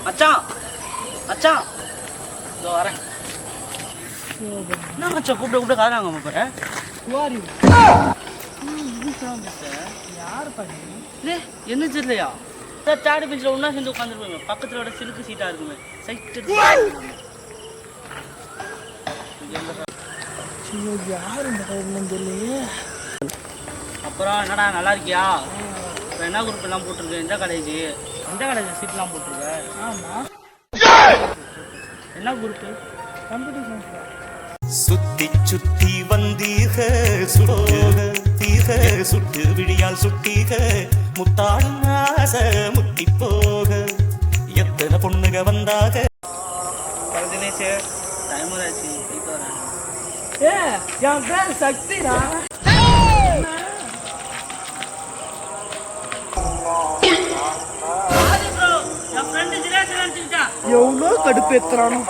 மச்சான் மச்சான் இதோ வரேன். என்ன மச்சான் கூப்பிட்டு காரணம் வாங்க போகிறேன். யார் பண்ணி என்ன தெரியலையா? தேர்ட் பெஞ்சில் ஒன்றா சேர்ந்து உட்காந்துருப்பாங்க. பக்கத்தில் விட சிலுக்கு சீட்டாக இருக்குமே. சைட்டு யார் இந்த கையில் தெரியலையே. அப்புறம் என்னடா நல்லா இருக்கியா? அப்புறம் என்ன குரூப் எல்லாம் போட்டிருக்கு? எந்த காலேஜ் சீட்லாம் போட்டிருக்க? ஆமாம். என்ன குரூப்பு? Computer science. சுத்தி சுத்தி வந்தீக சுட்டீக சுட்டு விழியால் சுட்டீக முத்தாடும் ஆசை முத்தி போக எத்தனை பொண்ணுக வந்தாக. தினேஷ் டைம் ஆச்சு போயிட்டு வரேன். என் பேர் சக்திடா. என் ஃப்ரெண்டு தினேஷ் நினைச்சுக்கிட்டான். எவ்வளோ கடுப்பேத்துறானோ.